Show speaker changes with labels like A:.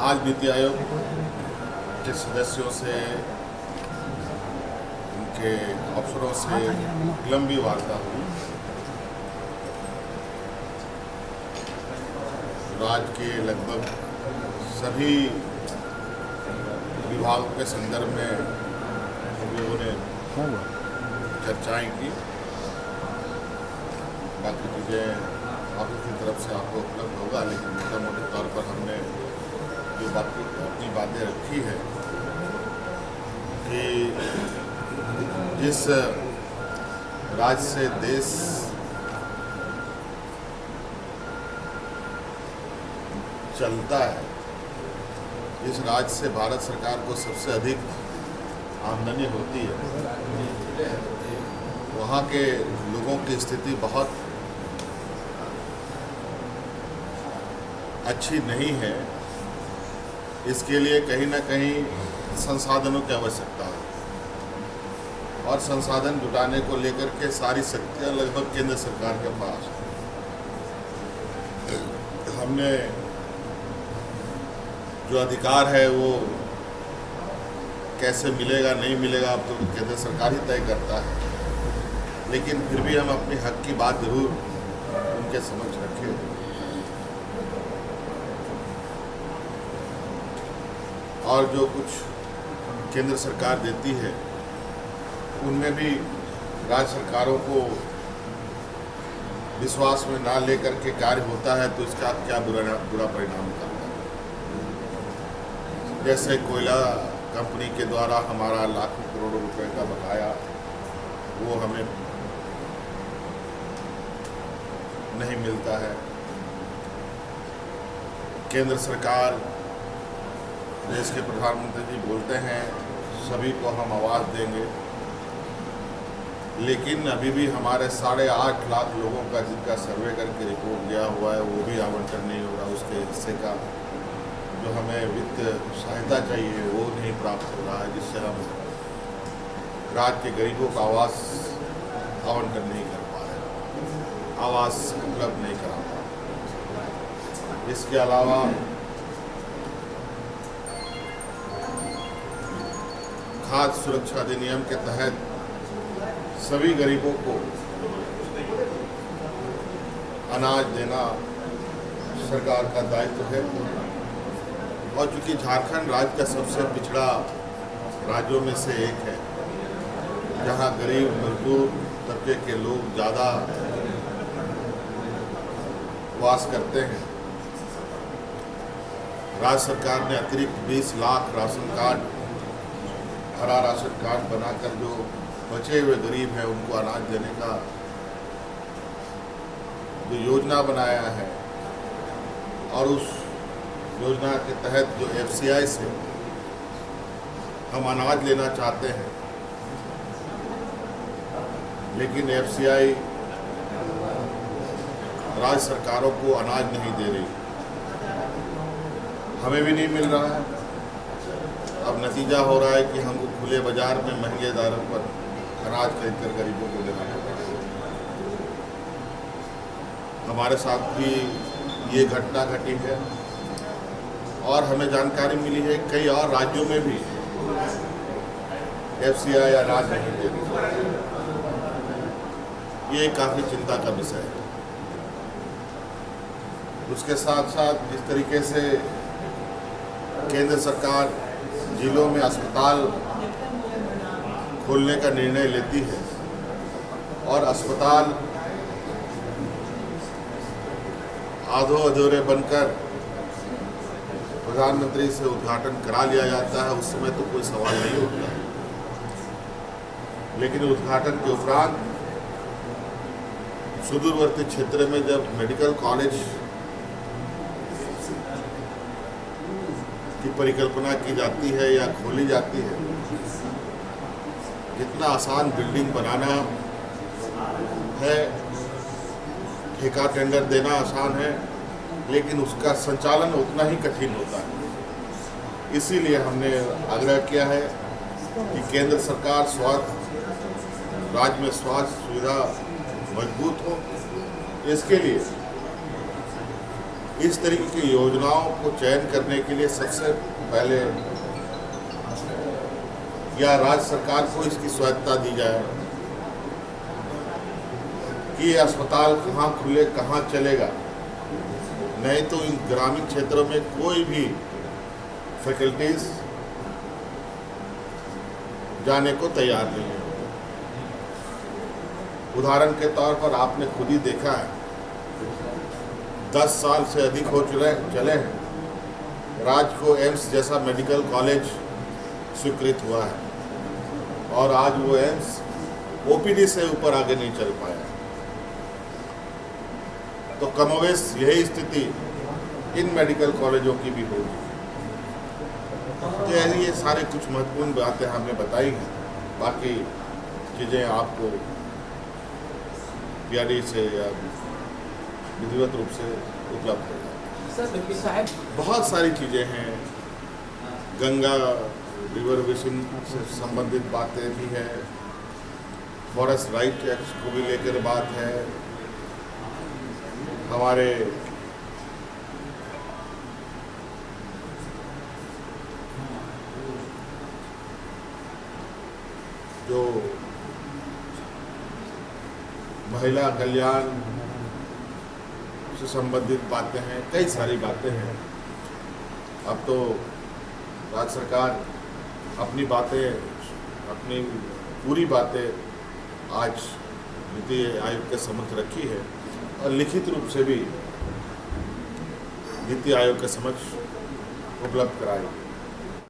A: आज नीति आयोग के सदस्यों से, उनके अफसरों से लंबी वार्ता हुई। राज्य के लगभग सभी विभागों के संदर्भ में हम लोगों ने चर्चाएं की। बाकी चीज़ें ऑफिस की तरफ से आपको उपलब्ध होगा, लेकिन मोटा मोटे तौर पर हमने जो बाकी अपनी बातें रखी है कि जिस राज्य से देश चलता है, जिस राज्य से भारत सरकार को सबसे अधिक आमदनी होती है, वहाँ के लोगों की स्थिति बहुत अच्छी नहीं है। इसके लिए कहीं ना कहीं संसाधनों की आवश्यकता है और संसाधन जुटाने को लेकर के सारी शक्तियाँ लगभग केंद्र सरकार के पास है। हमने जो अधिकार है वो कैसे मिलेगा नहीं मिलेगा अब तो केंद्र सरकार ही तय करता है, लेकिन फिर भी हम अपने हक की बात जरूर उनके समक्ष रखें। और जो कुछ केंद्र सरकार देती है उनमें भी राज्य सरकारों को विश्वास में ना लेकर के कार्य होता है तो इसका क्या बुरा परिणाम करता है। जैसे कोयला कंपनी के द्वारा हमारा लाखों करोड़ों रुपए का बकाया वो हमें नहीं मिलता है। केंद्र सरकार, देश के प्रधानमंत्री जी बोलते हैं सभी को हम आवाज़ देंगे, लेकिन अभी भी हमारे 8.5 लाख लोगों का जिनका सर्वे करके रिपोर्ट दिया हुआ है वो भी आवंटन नहीं हो रहा। उसके हिस्से का जो हमें वित्त सहायता चाहिए वो नहीं प्राप्त हो रहा है, जिससे हम राज्य के गरीबों का आवास आवंटन नहीं कर पा रहे, आवास उपलब्ध नहीं करा पा रहे। इसके अलावा खाद्य सुरक्षा अधिनियम के तहत सभी गरीबों को अनाज देना सरकार का दायित्व है। और चूंकि झारखंड राज्य का सबसे पिछड़ा राज्यों में से एक है, जहां गरीब मजदूर तबके के लोग ज़्यादा वास करते हैं, राज्य सरकार ने अतिरिक्त 20 लाख राशन कार्ड, हरा राशन कार्ड बनाकर जो बचे हुए गरीब हैं उनको अनाज देने का जो योजना बनाया है, और उस योजना के तहत जो FCI से हम अनाज लेना चाहते हैं, लेकिन FCI राज्य सरकारों को अनाज नहीं दे रही, हमें भी नहीं मिल रहा है। अब नतीजा हो रहा है कि हमको खुले बाजार में महंगे दारों पर अनाज खरीदकर गरीबों को देना पड़ रहा है। हमारे साथ भी ये घटना घटी है और हमें जानकारी मिली है कई और राज्यों में भी FCI अनाज नहीं दे रही। ये काफ़ी चिंता का विषय है। उसके साथ साथ जिस तरीके से केंद्र सरकार जिलों में अस्पताल खोलने का निर्णय लेती है और अस्पताल आधो अधूरे बनकर प्रधानमंत्री से उद्घाटन करा लिया जाता है, उस समय तो कोई सवाल नहीं उठता, लेकिन उद्घाटन के उपरांत सुदूरवर्ती क्षेत्र में जब मेडिकल कॉलेज की परिकल्पना की जाती है या खोली जाती है, जितना आसान बिल्डिंग बनाना है, ठेका टेंडर देना आसान है, लेकिन उसका संचालन उतना ही कठिन होता है। इसीलिए हमने आग्रह किया है कि केंद्र सरकार राज्य में स्वास्थ्य सुविधा मजबूत हो, इसके लिए इस तरीके की योजनाओं को चयन करने के लिए सबसे पहले या राज्य सरकार को इसकी स्वायत्तता दी जाए कि ये अस्पताल कहाँ खुले, कहाँ चलेगा। नहीं तो इन ग्रामीण क्षेत्रों में कोई भी फैकल्टीज जाने को तैयार नहीं है। उदाहरण के तौर पर आपने खुद ही देखा है, 10 साल से अधिक हो चले हैं, राज्य को एम्स जैसा मेडिकल कॉलेज स्वीकृत हुआ है और आज वो एम्स ओपीडी से ऊपर आगे नहीं चल पाया। तो कमोवेश यही स्थिति इन मेडिकल कॉलेजों की भी होगी। तो ये सारे कुछ महत्वपूर्ण बातें हमने बताई हैं। बाकी चीज़ें आपको पीआरडी से या विधिवत रूप से उपलब्ध है।
B: साहब
A: बहुत सारी चीज़ें हैं, गंगा रिवर बेसिन से संबंधित बातें भी हैं, फॉरेस्ट राइट एक्ट को भी लेकर बात है, हमारे जो महिला कल्याण से संबंधित बातें हैं, कई सारी बातें हैं। अब तो राज्य सरकार अपनी बातें, अपनी पूरी बातें आज नीति आयोग के समक्ष रखी है और लिखित रूप से भी नीति आयोग के समक्ष उपलब्ध कराई।